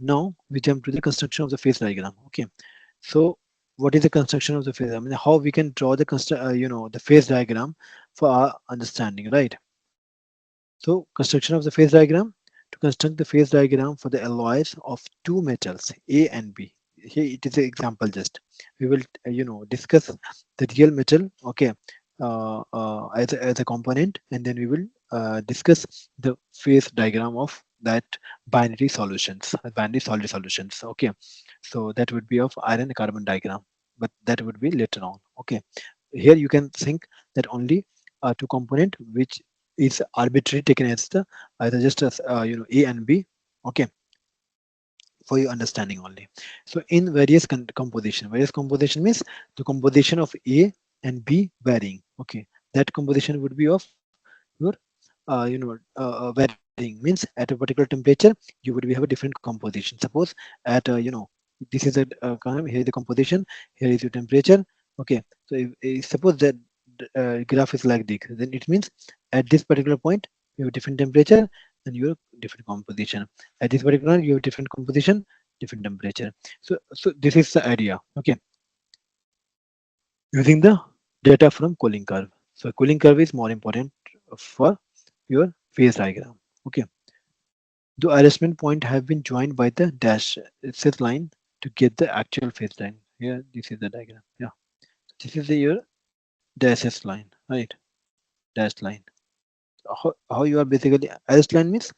Now we jump to the construction of the phase diagram. Okay, so what is the construction of the phase? I mean, how we can draw the the phase diagram for our understanding, right? So construction of the phase diagram. To construct the phase diagram for the alloys of two metals A and B. Here it is an example. Just we will discuss the real metal. Okay, as a component, and then we will discuss the phase diagram of that binary solutions, binary solid solutions. Okay, so that would be of iron carbon diagram, but that would be later on. Okay, here you can think that only two component which is arbitrarily taken as the either just as A and B. Okay, for your understanding only. So in various composition means the composition of A and B varying. Okay, that composition would be of your varying means at a particular temperature you would have a different composition. Suppose at this is a column, here is the composition, here is your temperature. Okay, so if suppose that graph is like this, then it means at this particular point you have different temperature and you have different composition. At this particular you have different composition, different temperature. So this is the idea. Okay, using the data from cooling curve. So cooling curve is more important for your phase diagram. Okay, the arrangement point have been joined by the dash set line to get the actual phase line. Here, this is the diagram. Yeah, this is the your dash line, right? Dash line. How you are basically arrest line means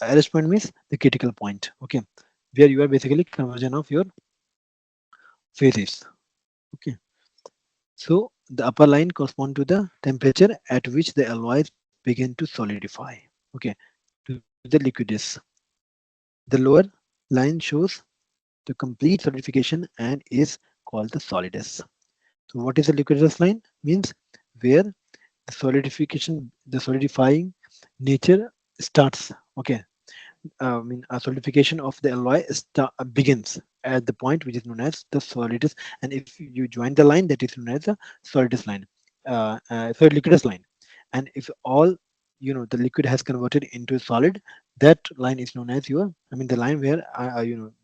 arrangement means the critical point. Okay, where you are basically conversion of your phases. Okay, so the upper line correspond to the temperature at which the alloys begin to solidify. Okay, to the liquidus. The lower line shows the complete solidification and is called the solidus. So what is the liquidus line? Means where the solidification, the solidifying nature starts. Okay, I mean solidification of the alloy begins at the point which is known as the solidus, and if you join the line, that is known as the solidus line, sorry, liquidus line. And if all the liquid has converted into a solid, that line is known as your, I mean the line where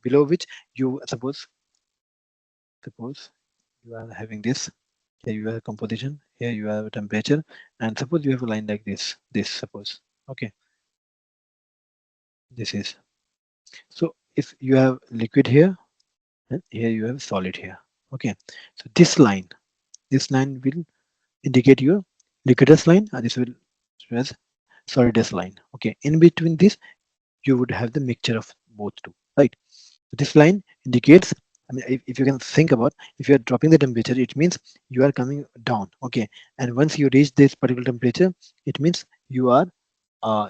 below which you suppose you are having this. Here you have composition, here you have temperature, and suppose you have a line like this suppose. Okay, this is, so if you have liquid here and here you have solid here. Okay, so this line will indicate your liquidus line, and this will show as solidus line. Okay, in between this you would have the mixture of both two, right? So this line indicates, I mean, if you can think about, if you are dropping the temperature, it means you are coming down. Okay, and once you reach this particular temperature, it means you are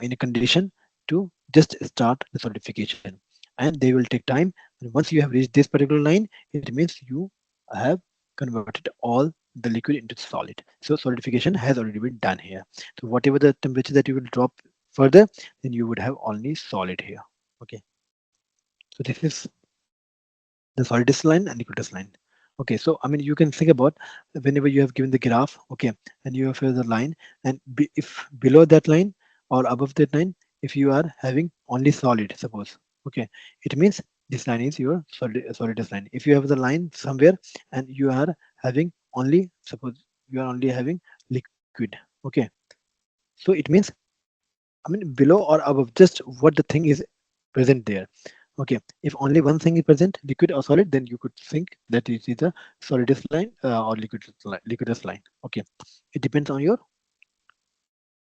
in a condition to just start the solidification, and they will take time. And once you have reached this particular line, it means you have converted all the liquid into solid. So solidification has already been done here. So whatever the temperature that you will drop further, then you would have only solid here. Okay, so this is the solidus line and liquidus line. Okay, so I mean you can think about whenever you have given the graph, okay, and you have the line, and if below that line or above that line, if you are having only solid, suppose, okay, it means this line is your solidus line. If you have the line somewhere and you are having only, suppose you are only having liquid, okay, so it means, I mean below or above, just what the thing is present there. Okay, if only one thing is present, liquid or solid, then you could think that it is a solidus line or liquidus line. Okay, it depends on your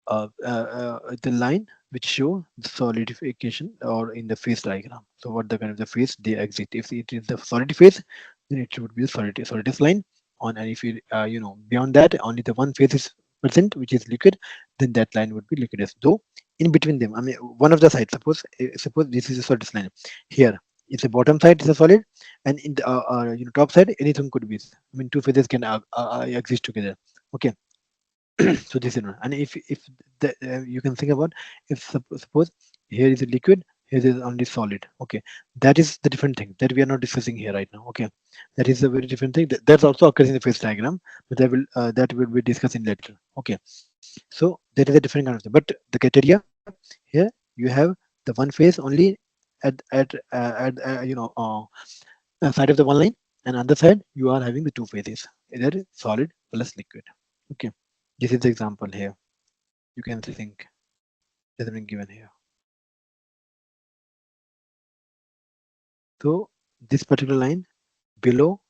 the line which show the solidification or in the phase diagram. So what the kind of the phase they exist. If it is the solid phase, then it should be the solidus line. On, and if you beyond that only the one phase is present which is liquid, then that line would be liquidus. Though in between them, I mean one of the sides. Suppose this is a solidus line. Here, if the bottom side is a solid, and in the top side anything could be. I mean two phases can exist together. Okay, so this is one. And if you can think about, if suppose here is a liquid, here is only solid. Okay, that is the different thing that we are not discussing here right now. Okay, that is a very different thing that also occurs in the phase diagram, but that will be discussing later. Okay, so that is a different kind of thing. But the criteria here, you have the one phase only side of the one line, and on the side you are having the two phases, either solid plus liquid. Okay, this is the example here. You can think has been given here. So this particular line below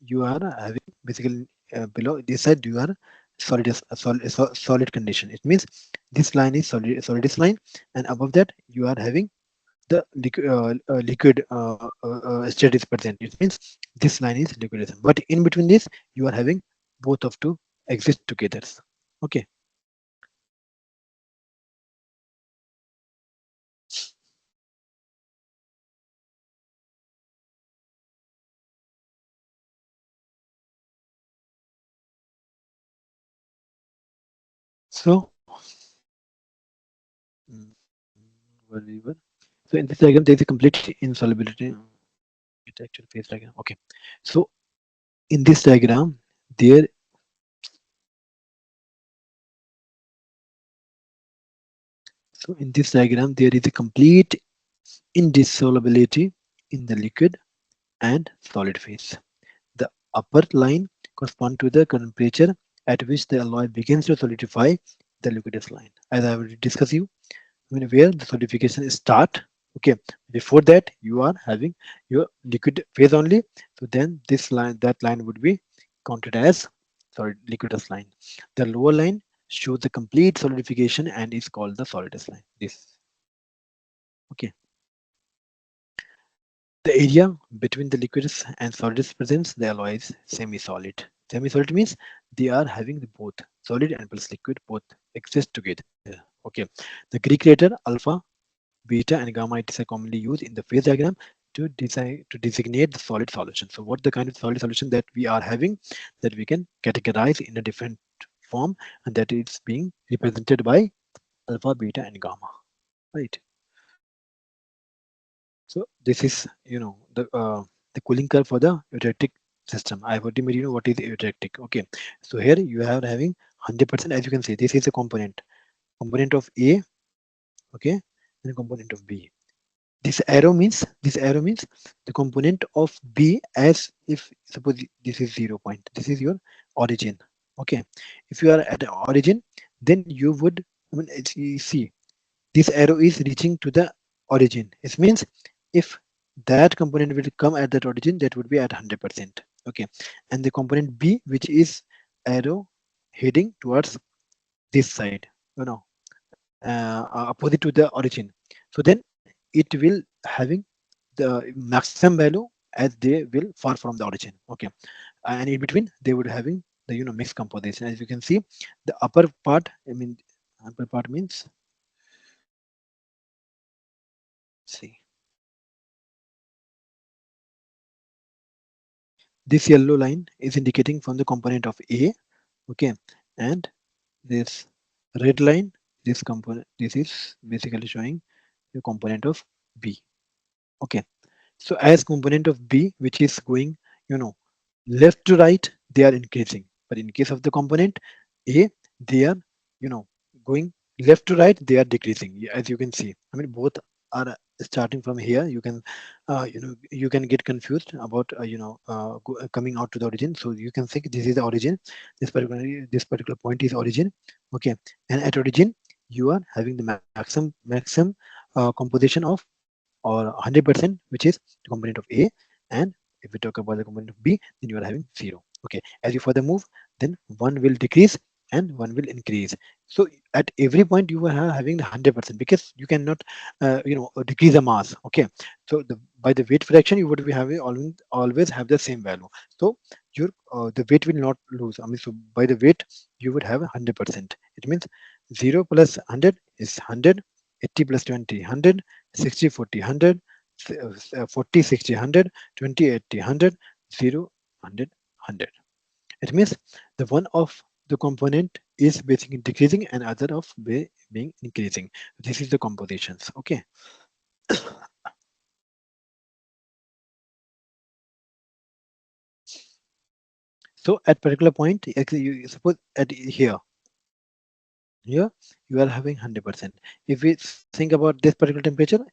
you are having basically below this side you are solid condition. It means this line is solidus line, and above that you are having the liquid state is present. It means this line is liquidation. But in between this, you are having both of two exist together. Okay. So, mm, where we were. So in this diagram, there is a complete insolubility. It actually phase diagram. Okay. So in this diagram, there. So in this diagram, there is a complete indissolubility in the liquid and solid phase. The upper line corresponds to the temperature at which the alloy begins to solidify, the liquidus line. As I will discuss you, where the solidification start. Okay, before that you are having your liquid phase only. So then this line, that line would be counted as liquidus line. The lower line shows the complete solidification and is called the solidus line. This. Okay. The area between the liquidus and solidus presents the alloy is semi-solid. Semi-solid means they are having the both solid and plus liquid both exist together. Okay. The Greek letter alpha, beta, and gamma it is commonly used in the phase diagram to designate the solid solution. So what the kind of solid solution that we are having that we can categorize in a different form, and that is being represented by alpha, beta, and gamma. Right. So this is, the cooling curve for the eutectic system. I have already made you know what is eutectic. Okay. So here you are having 100%. As you can see, this is a component of A. Okay, and a component of B. This arrow means the component of B, as if suppose this is 0 point. This is your origin. Okay. If you are at the origin, then you would, you see this arrow is reaching to the origin. It means if that component will come at that origin, that would be at 100%. Okay. And the component B, which is arrow heading towards this side, opposite to the origin. So then it will having the maximum value as they will far from the origin. Okay. And in between they would having the mixed composition. As you can see, the upper part, upper part means, see, this yellow line is indicating from the component of A. Okay. And this red line, this component, this is basically showing the component of B. Okay. So as component of B, which is going, you know, left to right, they are increasing. But in case of the component A, they are, you know, going left to right, they are decreasing. As you can see, both are starting from here. You can, you can get confused about, coming out to the origin. So you can think this is the origin. This particular point is origin. Okay, and at origin, you are having the maximum composition of or 100%, which is the component of A. And if we talk about the component of B, then you are having 0. Okay. As you further move, then one will decrease and one will increase. So at every point you are having the 100% because you cannot, decrease the mass. Okay. So by the weight fraction, you would be having always have the same value. So your the weight will not lose. So by the weight, you would have 100%. It means 0 plus 100 is 100, 80 plus 20, 100, 60, 40, 100, 40, 60, 100, 20, 80, 100, 0, 100, 100. It means the one of the component is basically decreasing and other of being increasing. This is the compositions. Okay. So at particular point, actually, you suppose at here you are having 100%. If we think about this particular temperature,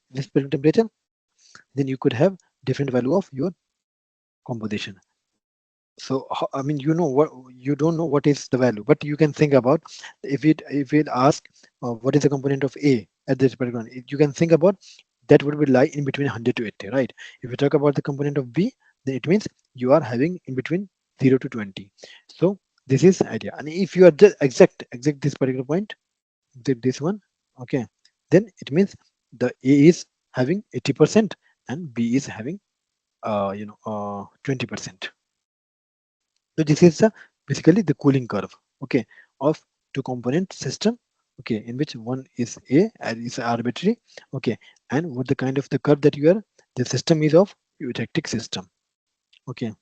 then you could have different value of your composition. So I mean, you know what, you don't know what is the value, but you can think about, if it ask what is the component of A at this particular one, you can think about that would be lie in between 100 to 80, right? If you talk about the component of B, then it means you are having in between 0 to 20. So this is idea. And if you are just exact this particular point, this one, okay, then it means the A is having 80% and B is having 20%. So this is basically the cooling curve, okay, of two component system, okay, in which one is A and is arbitrary, okay, and what the kind of the curve that you are, the system is of eutectic system, okay.